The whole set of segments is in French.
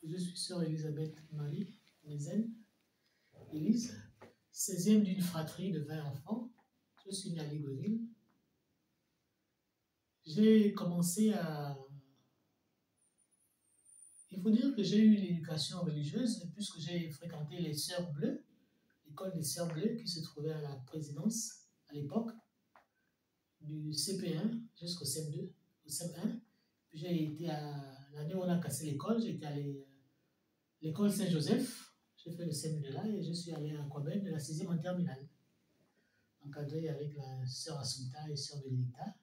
Je suis sœur Elisabeth Marie Nezen, Élise, 16e d'une fratrie de 20 enfants. Je suis née à Libreville. J'ai commencé à... Il faut dire que j'ai eu une éducation religieuse puisque j'ai fréquenté les Sœurs Bleues, l'école des Sœurs Bleues qui se trouvait à la présidence à l'époque, du CP1 jusqu'au CM2, au CM1. Puis j'ai été à l'année où on a cassé l'école, j'ai été allé à l'école Saint-Joseph. J'ai fait le CM2 là et je suis allé à Kwabène de la 6e en terminale, encadré avec la sœur Assunta et sœur Bénédicta.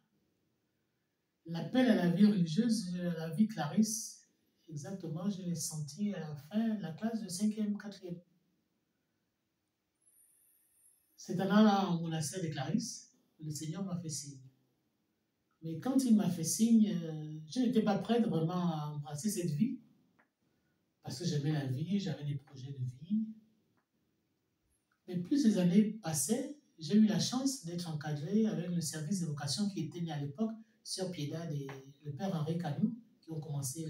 L'appel à la vie religieuse, à la vie Clarisse, exactement, je l'ai senti à la fin de la classe de 5e, 4e. C'est là au monastère de Clarisse, le Seigneur m'a fait signe. Mais quand il m'a fait signe, je n'étais pas prête vraiment à embrasser cette vie, parce que j'aimais la vie, j'avais des projets de vie. Mais plus les années passaient, j'ai eu la chance d'être encadré avec le service d'évocation qui était né à l'époque, Sœur Piedade et le Père Henri Canou, qui ont commencé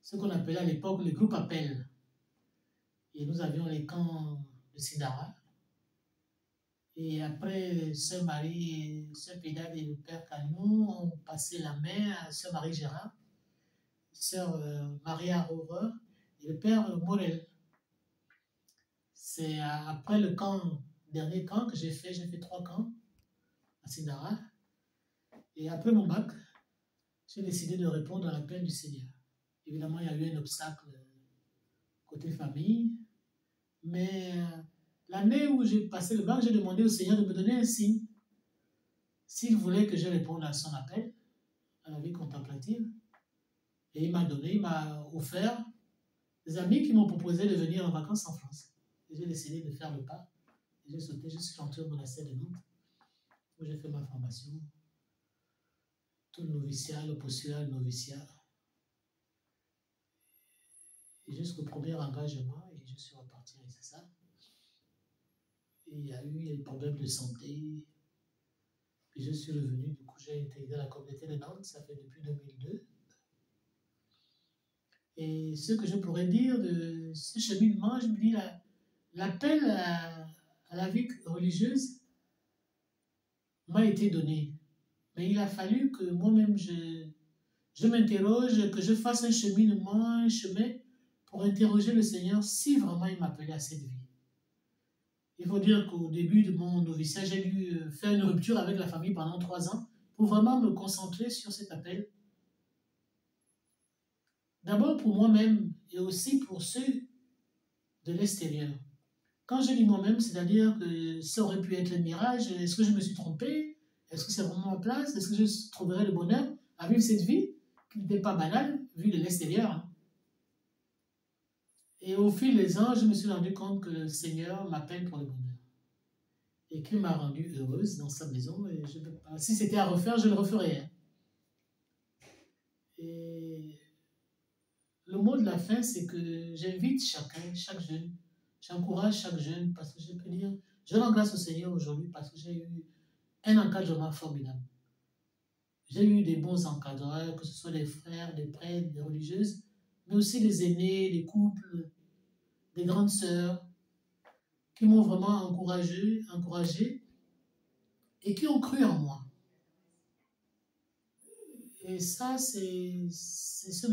ce qu'on appelait à l'époque le groupe Appel. Et nous avions les camps de Sidara. Et après, Sœur Marie, Sœur Piedade et le Père Canou ont passé la main à Sœur Marie Gérard, Sœur Maria Rover et le Père Morel. C'est après le dernier camp que j'ai fait 3 camps à Sidara. Et après mon bac, j'ai décidé de répondre à l'appel du Seigneur. Évidemment, il y a eu un obstacle côté famille, mais l'année où j'ai passé le bac, j'ai demandé au Seigneur de me donner un signe, s'il voulait que je réponde à son appel, à la vie contemplative. Et il m'a offert des amis qui m'ont proposé de venir en vacances en France. Et j'ai décidé de faire le pas. Et j'ai sauté, je suis rentré au monastère de Nantes, où j'ai fait ma formation. Tout le noviciat, le postulat, le noviciat. Et jusqu'au premier engagement, et je suis reparti avec ça. Et il y a eu des problèmes de santé. Puis je suis revenu, du coup j'ai intégré la communauté de Nantes, ça fait depuis 2002. Et ce que je pourrais dire de ce cheminement, je me dis, l'appel à la vie religieuse m'a été donné. Mais il a fallu que moi-même je m'interroge, que je fasse un cheminement, un chemin pour interroger le Seigneur si vraiment il m'appelait à cette vie. Il faut dire qu'au début de mon noviciat, j'ai dû faire une rupture avec la famille pendant 3 ans pour vraiment me concentrer sur cet appel. D'abord pour moi-même et aussi pour ceux de l'extérieur. Quand je dis moi-même, c'est-à-dire que ça aurait pu être un mirage. Est-ce que je me suis trompé? Est-ce que c'est vraiment ma place? Est-ce que je trouverai le bonheur à vivre cette vie qui n'était pas banale, vue de l'extérieur? Et au fil des ans, je me suis rendu compte que le Seigneur m'appelle pour le bonheur. Et qu'il m'a rendue heureuse dans sa maison. Et si c'était à refaire, je le referais. Et le mot de la fin, c'est que j'invite chacun, chaque jeune, j'encourage chaque jeune, parce que je peux dire, je rends grâce au Seigneur aujourd'hui parce que j'ai eu un encadrement formidable. J'ai eu des bons encadreurs, que ce soit des frères, des prêtres, des religieuses, mais aussi des aînés, des couples, des grandes sœurs, qui m'ont vraiment encouragé et qui ont cru en moi. Et ça, c'est ce que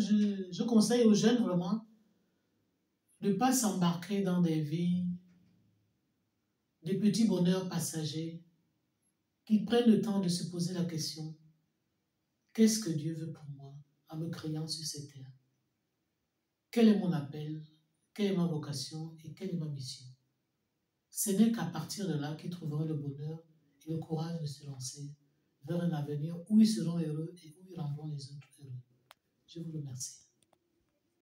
je conseille aux jeunes vraiment, de ne pas s'embarquer dans des vies, des petits bonheurs passagers, qui prennent le temps de se poser la question, qu'est-ce que Dieu veut pour moi en me créant sur cette terre? Quel est mon appel? Quelle est ma vocation? Et quelle est ma mission? Ce n'est qu'à partir de là qu'ils trouveront le bonheur et le courage de se lancer vers un avenir où ils seront heureux et où ils rendront les autres heureux. Je vous remercie.